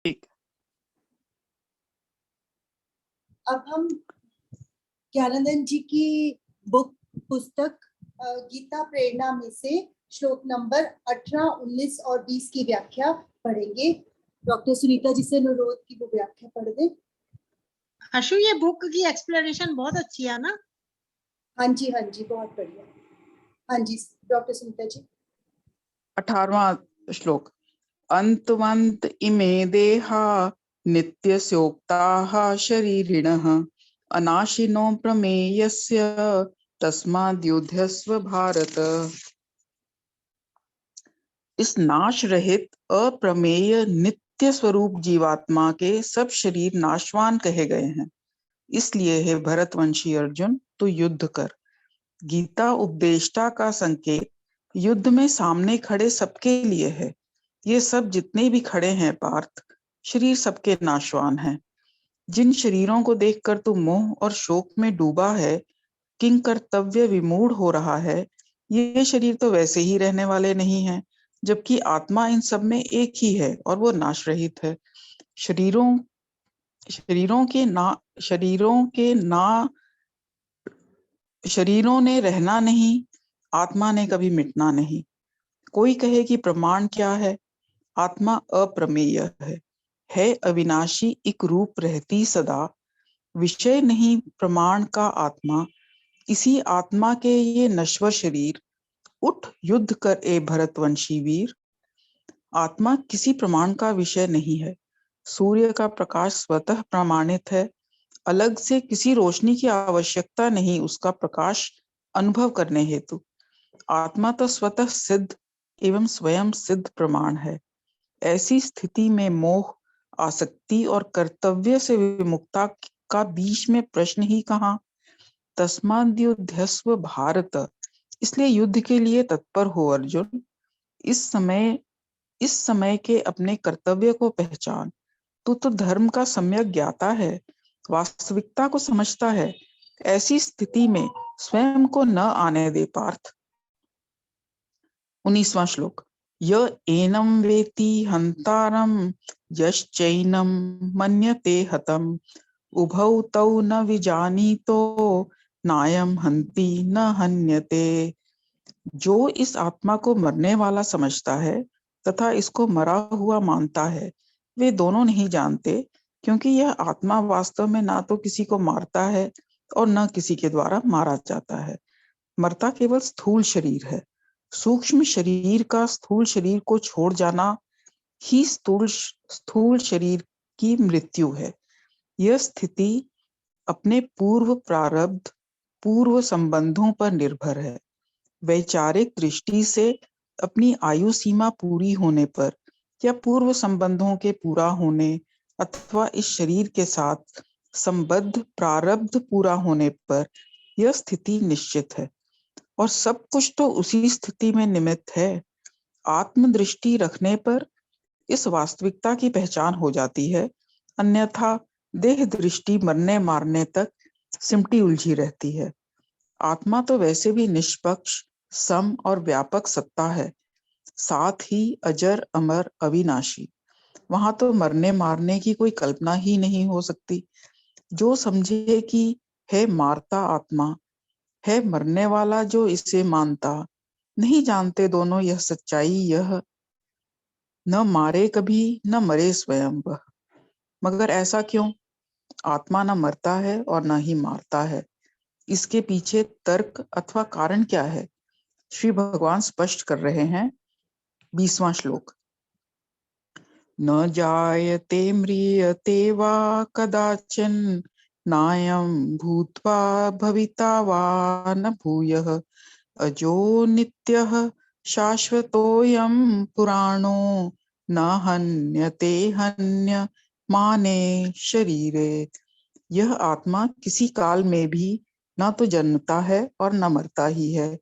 ठीक। अब हम ज्ञानंदन जी की बुक पुस्तक गीता प्रेरणा में से श्लोक नंबर 18, 19 और 20 की व्याख्या पढ़ेंगे। डॉक्टर सुनीता जी से अनुरोध की वो व्याख्या पढ़ दें। अशु, ये बुक की एक्सप्लेनेशन बहुत अच्छी है ना? हाँ जी, बहुत बढ़िया। हाँ जी डॉक्टर सुनीता जी। 18वां श्लोक। अंतवंत इमे देहा नित्यस्योक्ताः शरीरिणः अनाशिनो प्रमेयस्य तस्माद्युध्यस्व भारत। इस नाश रहित अप्रमेय नित्य स्वरूप जीवात्मा के सब शरीर नाशवान कहे गए हैं। इसलिए हे भरतवंशी अर्जुन, तू युद्ध कर। गीता उपदेष्टा का संकेत युद्ध में सामने खड़े सबके लिए है। ये सब जितने भी खड़े हैं पार्थ, शरीर सबके नाशवान हैं। जिन शरीरों को देखकर तू मोह और शोक में डूबा है, किंग कर्तव्य विमूढ़ हो रहा है, ये शरीर तो वैसे ही रहने वाले नहीं हैं, जबकि आत्मा इन सब में एक ही है और वो नाश रहित है। शरीरों शरीरों ने रहना नहीं, आत्मा ने कभी मिटना नहीं। कोई कहे कि प्रमाण क्या है? आत्मा अप्रमेय है अविनाशी, एक रूप रहती सदा। विषय नहीं प्रमाण का आत्मा, इसी आत्मा के ये नश्वर शरीर। उठ युद्ध कर ए भरतवंशी वीर। आत्मा किसी प्रमाण का विषय नहीं है। सूर्य का प्रकाश स्वतः प्रमाणित है, अलग से किसी रोशनी की आवश्यकता नहीं उसका प्रकाश अनुभव करने हेतु। आत्मा तो स्वतः सिद्ध एवं स्वयं सिद्ध प्रमाण है। ऐसी स्थिति में मोह, आसक्ति और कर्तव्य से विमुक्ता का बीच में प्रश्न ही कहाँ। तस्माद्युध्यस्व भारत, इसलिए युद्ध के लिए तत्पर हो अर्जुन। इस समय के अपने कर्तव्य को पहचान। तू तो धर्म का सम्यक ज्ञाता है, वास्तविकता को समझता है। ऐसी स्थिति में स्वयं को न आने दे पार्थ। 19वां श्लोक। य एनं वेति हन्तारं यश्चैनं मन्यते हतम् उभौ तौ न विजानीतो नायं हन्ति न हन्यते। जो इस आत्मा को मरने वाला समझता है तथा इसको मरा हुआ मानता है, वे दोनों नहीं जानते, क्योंकि यह आत्मा वास्तव में ना तो किसी को मारता है और न किसी के द्वारा मारा जाता है। मरता केवल स्थूल शरीर है। सूक्ष्म शरीर का स्थूल शरीर को छोड़ जाना ही स्थूल शरीर की मृत्यु है। यह स्थिति अपने पूर्व प्रारब्ध, पूर्व संबंधों पर निर्भर है। वैचारिक दृष्टि से अपनी आयु सीमा पूरी होने पर या पूर्व संबंधों के पूरा होने अथवा इस शरीर के साथ संबद्ध प्रारब्ध पूरा होने पर यह स्थिति निश्चित है, और सब कुछ तो उसी स्थिति में निमित्त है। आत्मदृष्टि रखने पर इस वास्तविकता की पहचान हो जाती है, अन्यथा देह दृष्टि मरने मारने तक सिमटी उलझी रहती है। आत्मा तो वैसे भी निष्पक्ष, सम और व्यापक सत्ता है, साथ ही अजर अमर अविनाशी। वहां तो मरने मारने की कोई कल्पना ही नहीं हो सकती। जो समझे कि है मारता आत्मा, है मरने वाला जो इसे मानता, नहीं जानते दोनों यह सच्चाई। यह न मारे कभी न मरे स्वयं वह। मगर ऐसा क्यों? आत्मा न मरता है और न ही मारता है। इसके पीछे तर्क अथवा कारण क्या है? श्री भगवान स्पष्ट कर रहे हैं। 20वां श्लोक। न जायते म्रियते वा कदाचन नायं भूत्वा भविता वा न भूयः अजो नित्यः शाश्वतोऽयं पुराणो न हन्यते हन्यमाने शरीरे। यह आत्मा किसी काल में भी न तो जन्मता है और न मरता ही है,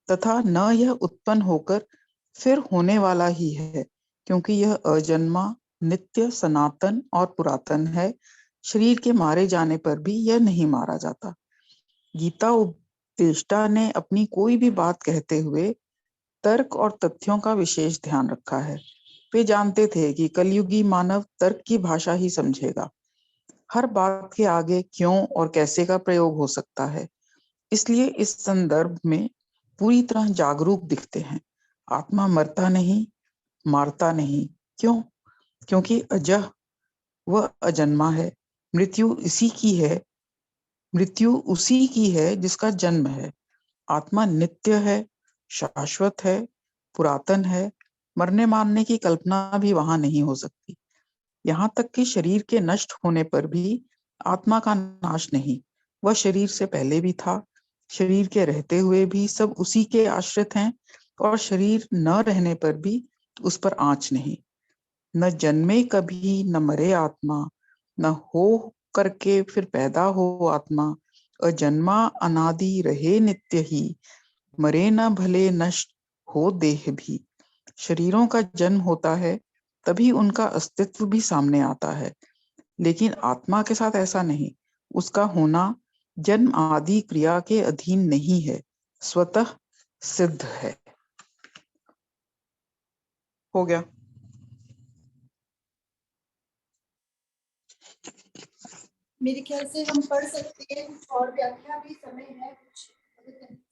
तथा न यह उत्पन्न होकर फिर होने वाला ही है, क्योंकि यह अजन्मा, नित्य, सनातन और पुरातन है। शरीर के मारे जाने पर भी यह नहीं मारा जाता। गीता उपदेष्टा ने अपनी कोई भी बात कहते हुए तर्क और तथ्यों का विशेष ध्यान रखा है। वे जानते थे कि कलयुगी मानव तर्क की भाषा ही समझेगा, हर बात के आगे क्यों और कैसे का प्रयोग हो सकता है। इसलिए इस संदर्भ में पूरी तरह जागरूक दिखते हैं। आत्मा मरता नहीं, मारता नहीं। क्यों? क्योंकि अजह, वह अजन्मा है। मृत्यु इसी की है, मृत्यु उसी की है जिसका जन्म है। आत्मा नित्य है, शाश्वत है, पुरातन है। मरने मारने की कल्पना भी वहां नहीं हो सकती। यहाँ तक कि शरीर के नष्ट होने पर भी आत्मा का नाश नहीं। वह शरीर से पहले भी था, शरीर के रहते हुए भी सब उसी के आश्रित हैं, और शरीर न रहने पर भी उस पर आँच नहीं। न जन्मे कभी न मरे आत्मा, न हो करके फिर पैदा हो आत्मा। अजन्मा अनादि रहे नित्य ही, मरे न भले नष्ट हो देह भी। शरीरों का जन्म होता है तभी उनका अस्तित्व भी सामने आता है, लेकिन आत्मा के साथ ऐसा नहीं। उसका होना जन्म आदि क्रिया के अधीन नहीं है, स्वतः सिद्ध है। हो गया। मेरे ख्याल से हम पढ़ सकते हैं, कुछ और व्याख्या भी समय है कुछ।